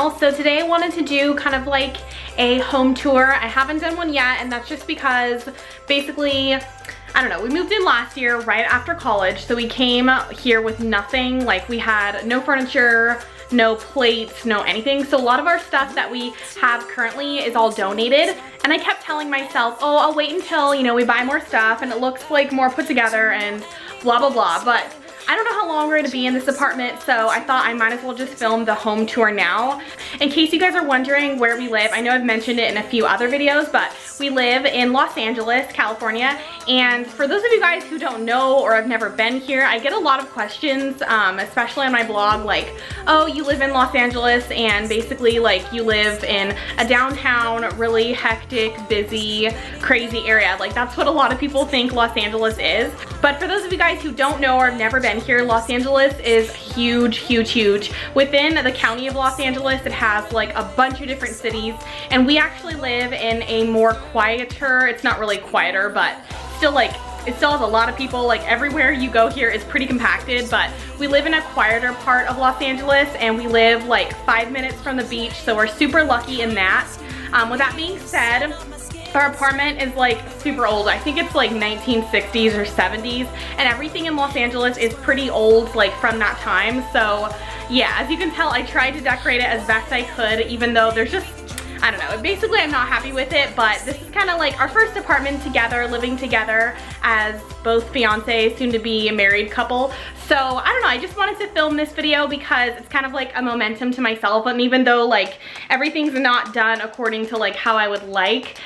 channel. So today I wanted to do kind of like a home tour. I haven't done one yet, and that's just because basically, I don't know, we moved in last year right after college, so we came here with nothing. Like, we had no furniture, no plates, no anything. So a lot of our stuff that we have currently is all donated, and I kept telling myself, oh, I'll wait until, you know, we buy more stuff and it looks like more put together and blah blah blah. But I don't know how long we're gonna be in this apartment, so I thought I might as well just film the home tour now. In case you guys are wondering where we live, I know I've mentioned it in a few other videos, but we live in Los Angeles, California. And for those of you guys who don't know or have never been here, I get a lot of questions, especially on my blog, like, oh, you live in Los Angeles, and basically like you live in a downtown, really hectic, busy, crazy area. Like, that's what a lot of people think Los Angeles is. But for those of you guys who don't know or have never been here, Los Angeles is huge, huge, huge. Within the county of Los Angeles, it has like a bunch of different cities, and we actually live in a more quieter, it's not really quieter, but still like, it still has a lot of people. Like, everywhere you go here is pretty compacted, but we live in a quieter part of Los Angeles, and we live like 5 minutes from the beach, so we're super lucky in that. With that being said, our apartment is like super old. I think it's like 1960s or 70s, and everything in Los Angeles is pretty old, like from that time. So yeah, as you can tell, I tried to decorate it as best I could, even though there's just, I don't know, basically I'm not happy with it. But this is kind of like our first apartment together, living together as both fiance, soon to be married couple. So I don't know, I just wanted to film this video because it's kind of like a momentum to myself. And even though like everything's not done according to like how I would like,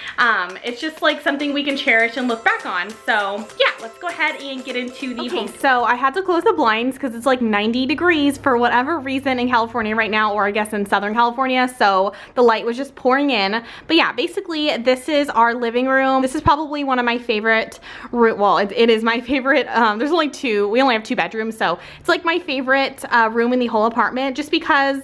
it's just like something we can cherish and look back on. So yeah, let's go ahead and get into the home. So I had to close the blinds because it's like 90 degrees for whatever reason in California right now, or I guess in Southern California. So the light was just pouring in. But yeah, basically this is our living room. This is probably one of my favorite, well, it is my favorite. There's only two, we only have 2 bedrooms. So it's like my favorite room in the whole apartment, just because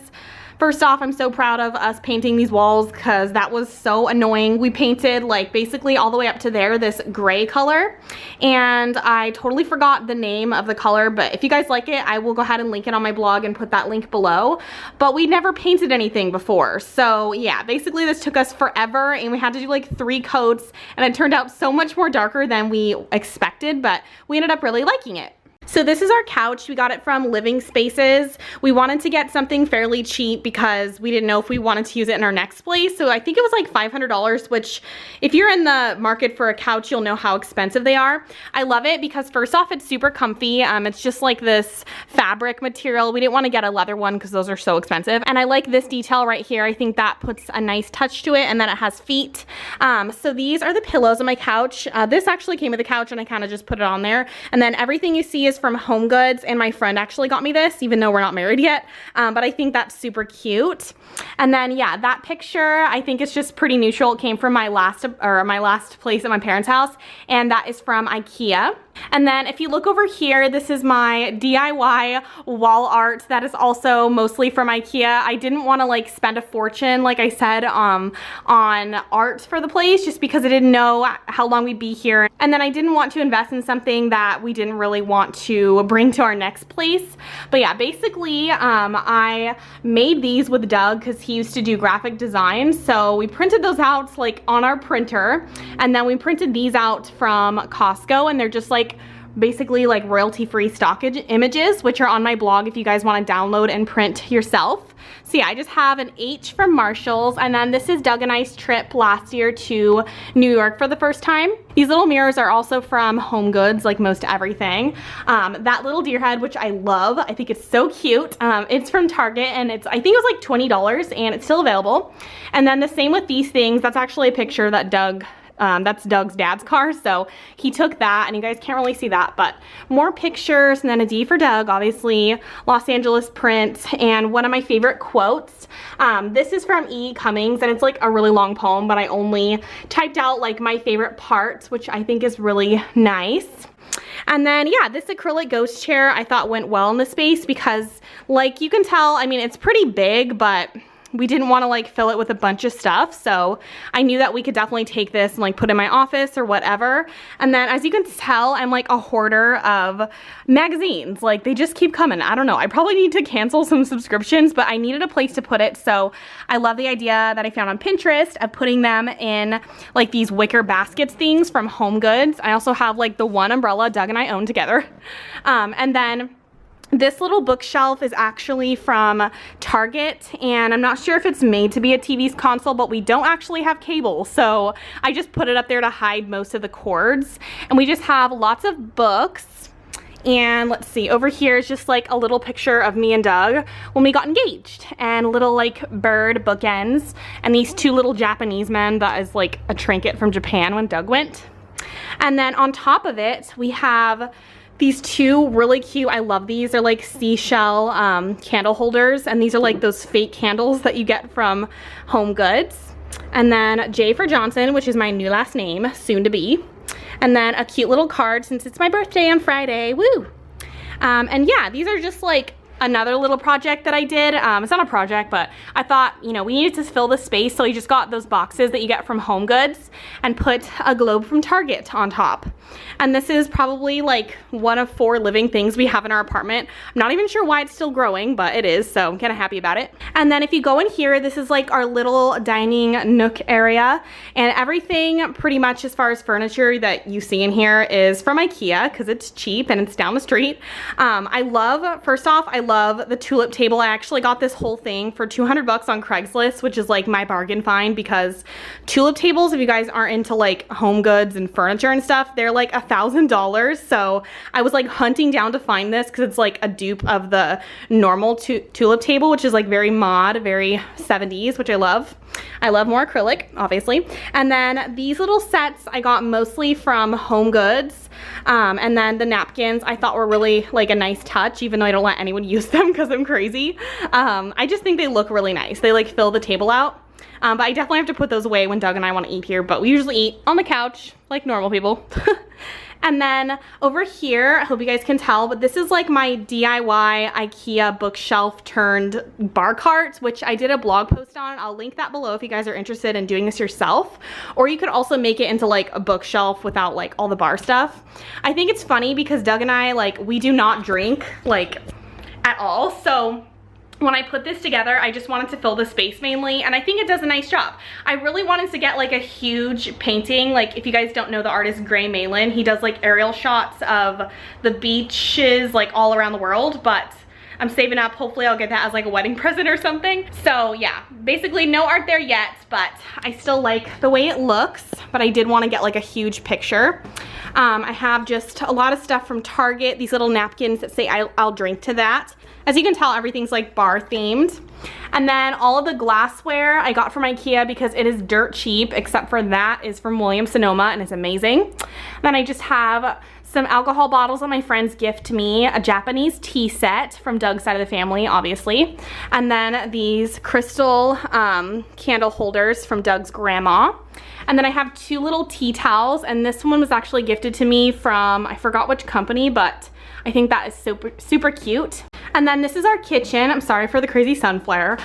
first off, I'm so proud of us painting these walls because that was so annoying. We painted like basically all the way up to there this gray color, and I totally forgot the name of the color, but if you guys like it, I will go ahead and link it on my blog and put that link below. But we never painted anything before, so yeah, basically this took us forever, and we had to do like 3 coats, and it turned out so much more darker than we expected, but we ended up really liking it. So this is our couch. We got it from Living Spaces. We wanted to get something fairly cheap because we didn't know if we wanted to use it in our next place. So I think it was like $500, which if you're in the market for a couch, you'll know how expensive they are. I love it because first off, it's super comfy. It's just like this fabric material. We didn't want to get a leather one because those are so expensive. And I like this detail right here. I think that puts a nice touch to it, and then it has feet. So these are the pillows on my couch. This actually came with the couch, and I kind of just put it on there. And then everything you see is from Home Goods, and my friend actually got me this, even though we're not married yet, but I think that's super cute. And then yeah, that picture, I think it's just pretty neutral. It came from my last place at my parents' house, and that is from IKEA. And then if you look over here, this is my DIY wall art that is also mostly from IKEA. I didn't want to like spend a fortune, like I said, on art for the place, just because I didn't know how long we'd be here. And then I didn't want to invest in something that we didn't really want to bring to our next place. But yeah, basically I made these with Doug because he used to do graphic design. So we printed those out like on our printer, and then we printed these out from Costco, and they're just like basically like royalty-free stock images, which are on my blog if you guys want to download and print yourself. So yeah, I just have an H from Marshalls, and then this is Doug and I's trip last year to New York for the first time. These little mirrors are also from Home Goods, like most everything. That little deer head, which I love, I think it's so cute. It's from Target, and I think it was like $20, and it's still available. And then the same with these things. That's actually a picture that that's Doug's dad's car, so he took that, and you guys can't really see that, but more pictures, and then a D for Doug, obviously, Los Angeles print, and one of my favorite quotes. This is from E. Cummings, and it's like a really long poem, but I only typed out like my favorite parts, which I think is really nice. And then yeah, this acrylic ghost chair I thought went well in the space because, like you can tell, I mean, it's pretty big, but we didn't want to like fill it with a bunch of stuff. So I knew that we could definitely take this and like put in my office or whatever. And then as you can tell, I'm like a hoarder of magazines. Like they just keep coming. I don't know. I probably need to cancel some subscriptions, but I needed a place to put it. So I love the idea that I found on Pinterest of putting them in like these wicker baskets things from Home Goods. I also have like the one umbrella Doug and I own together. And then this little bookshelf is actually from Target, and I'm not sure if it's made to be a TV console, but we don't actually have cable, so I just put it up there to hide most of the cords. And we just have lots of books. And let's see, over here is just like a little picture of me and Doug when we got engaged, and little like bird bookends, and these two little Japanese men that is like a trinket from Japan when Doug went. And then on top of it, we have these two really cute, I love these, they're like seashell candle holders, and these are like those fake candles that you get from Home Goods. And then J for Johnson, which is my new last name, soon to be. And then a cute little card since it's my birthday on Friday, woo! And yeah, these are just like another little project that I did. It's not a project, but I thought, you know, we needed to fill the space, so I just got those boxes that you get from Home Goods and put a globe from Target on top. And this is probably like one of 4 living things we have in our apartment. I'm not even sure why it's still growing, but it is, so I'm kind of happy about it. And then if you go in here, this is like our little dining nook area, and everything pretty much as far as furniture that you see in here is from IKEA because it's cheap and it's down the street. First off, I love the tulip table. I actually got this whole thing for 200 bucks on Craigslist, which is like my bargain find, because tulip tables, if you guys aren't into like Home Goods and furniture and stuff, they're like $1,000. So I was like hunting down to find this because it's like a dupe of the normal tulip table, which is like very mod, very 70s, which I love. I love more acrylic, obviously. And then these little sets I got mostly from Home Goods. And then the napkins I thought were really like a nice touch, even though I don't let anyone use them because I'm crazy. I just think they look really nice. They like fill the table out. But I definitely have to put those away when Doug and I want to eat here, but we usually eat on the couch like normal people. And then over here, I hope you guys can tell, but this is like my DIY IKEA bookshelf turned bar cart, which I did a blog post on. I'll link that below if you guys are interested in doing this yourself. Or you could also make it into like a bookshelf without like all the bar stuff. I think it's funny because Doug and I, like, we do not drink like at all. So when I put this together, I just wanted to fill the space mainly, and I think it does a nice job. I really wanted to get like a huge painting. Like, if you guys don't know the artist Gray Malin, he does like aerial shots of the beaches like all around the world, but I'm saving up. Hopefully I'll get that as like a wedding present or something. So yeah, basically no art there yet, but I still like the way it looks, but I did want to get like a huge picture. I have just a lot of stuff from Target, these little napkins that say I'll drink to that. As you can tell, everything's like bar themed. And then all of the glassware I got from IKEA because it is dirt cheap, except for that is from Williams Sonoma and it's amazing. Then I just have some alcohol bottles that my friends gift to me, a Japanese tea set from Doug's side of the family, obviously. And then these crystal candle holders from Doug's grandma. And then I have 2 little tea towels, and this one was actually gifted to me from, I forgot which company, but I think that is super cute. And then this is our kitchen. I'm sorry for the crazy sun flare.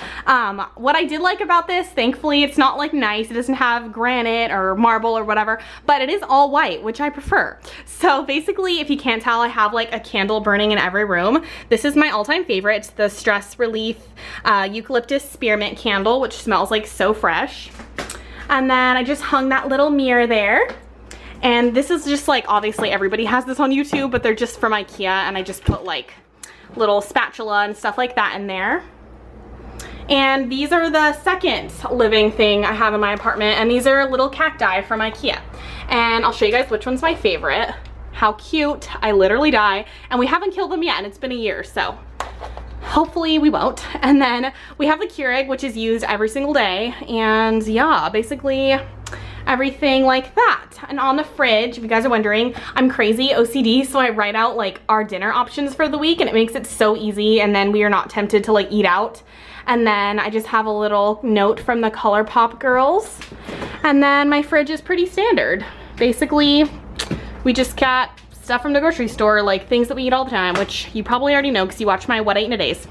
What I did like about this, thankfully it's not like nice. It doesn't have granite or marble or whatever, but it is all white, which I prefer. So basically, if you can't tell, I have like a candle burning in every room. This is my all-time favorite. It's the Stress Relief Eucalyptus Spearmint Candle, which smells like so fresh. And then I just hung that little mirror there. And this is just like, obviously everybody has this on YouTube, but they're just from IKEA, and I just put like little spatula and stuff like that in there. And these are the second living thing I have in my apartment, and these are little cacti from IKEA. And I'll show you guys which one's my favorite. How cute. I literally die. And we haven't killed them yet, and it's been a year, so hopefully we won't. And then we have the Keurig, which is used every single day. And yeah, basically everything like that. And on the fridge, if you guys are wondering, I'm crazy OCD, so I write out like our dinner options for the week, and it makes it so easy, and then we are not tempted to like eat out. And then I just have a little note from the ColourPop girls. And then my fridge is pretty standard. Basically, we just got stuff from the grocery store, like things that we eat all the time, which you probably already know because you watch my What I Eat in a Days.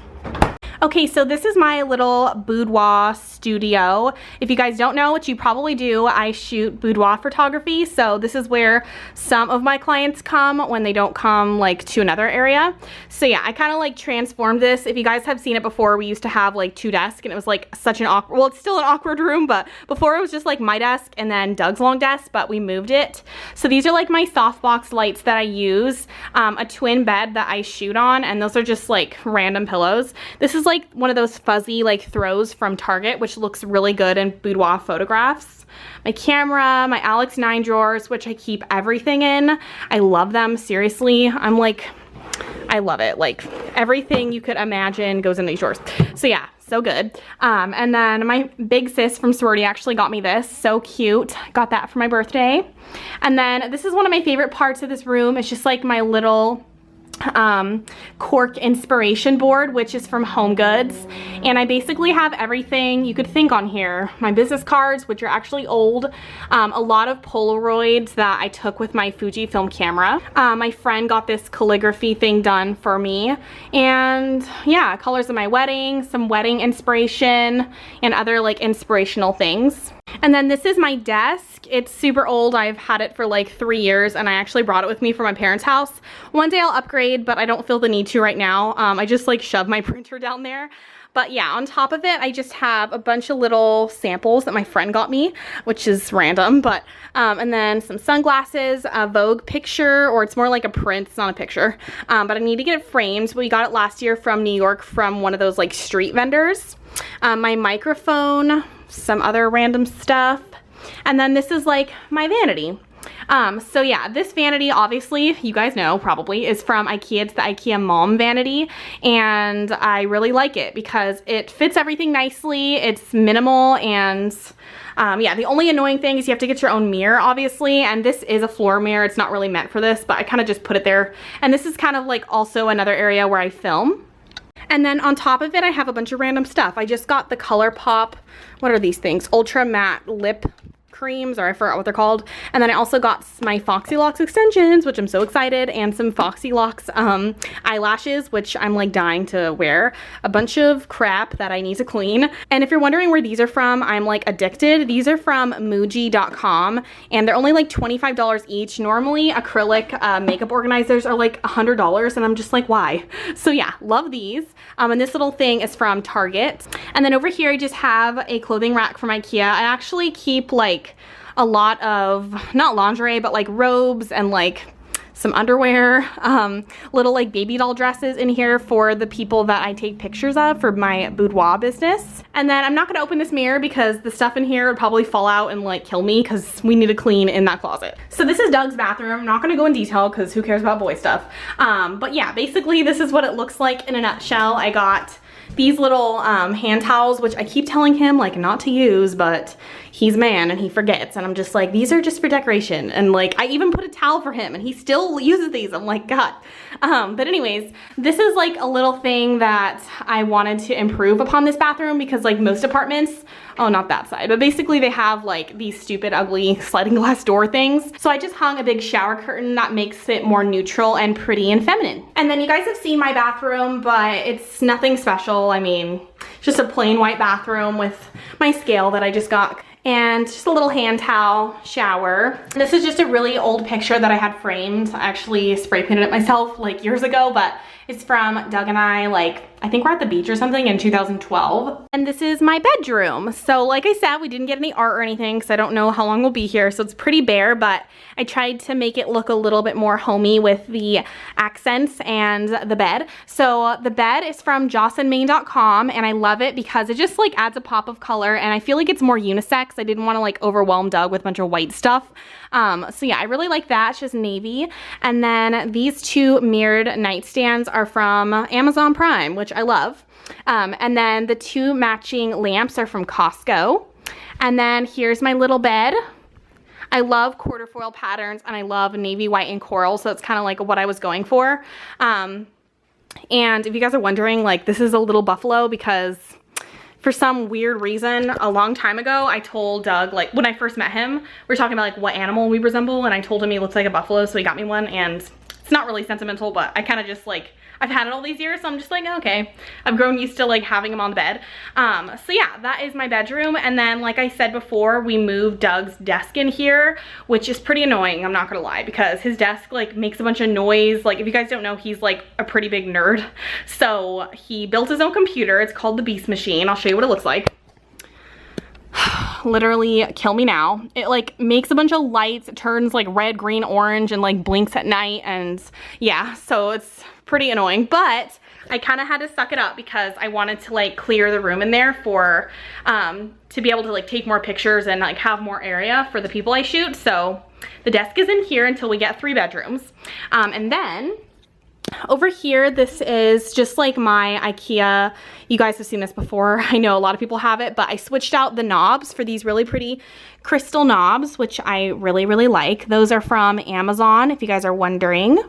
Okay, so this is my little boudoir studio. If you guys don't know, which you probably do, I shoot boudoir photography. So this is where some of my clients come when they don't come like to another area. So yeah, I kind of like transformed this. If you guys have seen it before, we used to have like 2 desks and it was like such an awkward, well, it's still an awkward room, but before it was just like my desk and then Doug's long desk, but we moved it. So these are like my softbox lights that I use, a twin bed that I shoot on, and those are just like random pillows. This is like one of those fuzzy like throws from Target, which looks really good in boudoir photographs. My camera, my Alex 9 drawers, which I keep everything in. I love them, seriously. I love it. Like everything you could imagine goes in these drawers. So yeah, so good. And then my big sis from sorority actually got me this. So cute. Got that for my birthday. And then this is one of my favorite parts of this room. It's just like my little cork inspiration board, which is from Home Goods, and I basically have everything you could think on here. My business cards, which are actually old, a lot of Polaroids that I took with my Fujifilm camera. My friend got this calligraphy thing done for me, and yeah, colors of my wedding, some wedding inspiration, and other like inspirational things. And then this is my desk. It's super old. I've had it for like 3 years, and I actually brought it with me from my parents' house. One day I'll upgrade, but I don't feel the need to right now. I just like shoved my printer down there. But yeah, on top of it, I just have a bunch of little samples that my friend got me, which is random, but, and then some sunglasses, a Vogue picture, or it's more like a print, it's not a picture, but I need to get it framed. We got it last year from New York from one of those like street vendors. My microphone, some other random stuff, and then this is like my vanity. So yeah, this vanity, obviously, you guys know probably, is from IKEA. It's the IKEA Mom vanity, and I really like it because it fits everything nicely. It's minimal, and yeah, the only annoying thing is you have to get your own mirror, obviously, and this is a floor mirror. It's not really meant for this, but I kind of just put it there. And this is kind of like also another area where I film. And then on top of it, I have a bunch of random stuff. I just got the ColourPop, what are these things? Ultra Matte Lip Creams, or I forgot what they're called. And then I also got my Foxy Locks extensions, which I'm so excited, and some Foxy Locks eyelashes, which I'm like dying to wear. A bunch of crap that I need to clean. And if you're wondering where these are from, I'm like addicted. These are from Muji.com, and they're only like $25 each. Normally acrylic makeup organizers are like $100, and I'm just like, why? So yeah, love these. And this little thing is from Target. And then over here I just have a clothing rack from IKEA. I actually keep like a lot of, not lingerie, but like robes and like some underwear, little like baby doll dresses in here for the people that I take pictures of for my boudoir business. And then I'm not gonna open this mirror because the stuff in here would probably fall out and like kill me because we need to clean in that closet. So this is Doug's bathroom. I'm not gonna go in detail because who cares about boy stuff. But yeah, basically this is what it looks like in a nutshell. I got these little hand towels, which I keep telling him like not to use, but he's a man and he forgets, and I'm just like, these are just for decoration. And like I even put a towel for him and he still uses these. I'm like, God. But anyways, this is like a little thing that I wanted to improve upon this bathroom because like most apartments, oh, not that side, but basically they have like these stupid ugly sliding glass door things. So I just hung a big shower curtain that makes it more neutral and pretty and feminine. And then you guys have seen my bathroom, but it's nothing special. I mean, just a plain white bathroom with my scale that I just got, and just a little hand towel shower. And this is just a really old picture that I had framed. I actually spray painted it myself like years ago, but it's from Doug and I, like, I think we're at the beach or something in 2012. And this is my bedroom. So like I said, we didn't get any art or anything because I don't know how long we'll be here. So it's pretty bare, but I tried to make it look a little bit more homey with the accents and the bed. So the bed is from jossandmain.com, and I love it because it just like adds a pop of color, and I feel like it's more unisex. I didn't want to like overwhelm Doug with a bunch of white stuff. So yeah, I really like that. It's just navy. And then these two mirrored nightstands are from Amazon Prime, which I love. And then the two matching lamps are from Costco. And then here's my little bed. I love quarter foil patterns, and I love navy, white, and coral, so it's kind of like what I was going for. And if you guys are wondering, like, this is a little buffalo because for some weird reason, a long time ago, I told Doug, like, when I first met him, we were talking about, like, what animal we resemble, and I told him he looks like a buffalo, so he got me one, and it's not really sentimental, but I kind of just, like, I've had it all these years, so I'm just like, okay. I've grown used to like having him on the bed. So yeah, that is my bedroom. And then like I said before, we moved Doug's desk in here, which is pretty annoying, I'm not gonna lie, because his desk like makes a bunch of noise. Like if you guys don't know, he's like a pretty big nerd. So he built his own computer. It's called the Beast Machine. I'll show you what it looks like. Literally kill me now. It like makes a bunch of lights, it turns like red, green, orange, and like blinks at night, and yeah, so it's pretty annoying, but I kind of had to suck it up because I wanted to like clear the room in there for to be able to like take more pictures and like have more area for the people I shoot. So the desk is in here until we get 3 bedrooms. And then over here, this is just like my IKEA. You guys have seen this before. I know a lot of people have it, but I switched out the knobs for these really pretty crystal knobs, which I really, really like. Those are from Amazon, if you guys are wondering.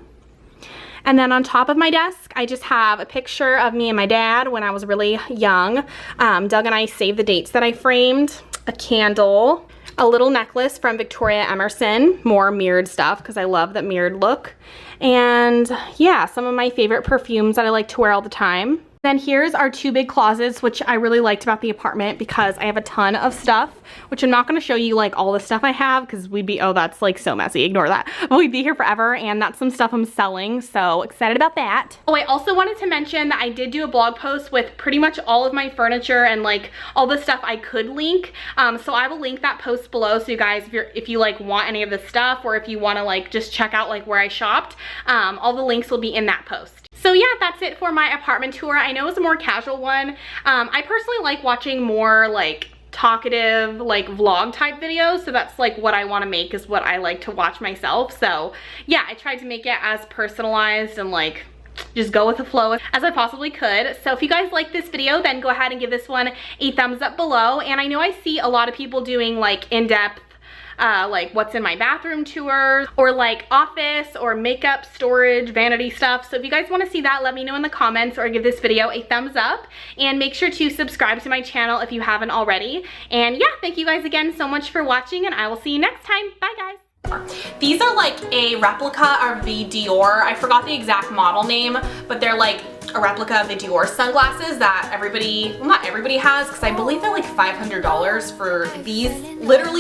And then on top of my desk, I just have a picture of me and my dad when I was really young. Doug and I saved the dates that I framed, a candle, a little necklace from Victoria Emerson, more mirrored stuff because I love that mirrored look. And yeah, some of my favorite perfumes that I like to wear all the time. Then here's our 2 big closets, which I really liked about the apartment because I have a ton of stuff, which I'm not going to show you like all the stuff I have because we'd be, oh, that's like so messy, ignore that. We'd be here forever, and that's some stuff I'm selling, so excited about that. Oh, I also wanted to mention that I did do a blog post with pretty much all of my furniture and like all the stuff I could link. So I will link that post below, so you guys, if you like want any of this stuff, or if you want to like just check out like where I shopped, all the links will be in that post. So yeah, that's it for my apartment tour. I know it's a more casual one. I personally like watching more like talkative, like vlog type videos. So that's like what I want to make, is what I like to watch myself. So yeah, I tried to make it as personalized and like just go with the flow as I possibly could. So if you guys like this video, then go ahead and give this one a thumbs up below. And I know I see a lot of people doing like in-depth like what's in my bathroom tours, or like office or makeup storage vanity stuff. So if you guys want to see that, let me know in the comments, or give this video a thumbs up, and make sure to subscribe to my channel if you haven't already. And yeah, thank you guys again so much for watching, and I will see you next time. Bye guys. These are like a replica of the Dior, I forgot the exact model name, but they're like a replica of the Dior sunglasses that everybody, well, not everybody has, because I believe they're like $500 for these. Literally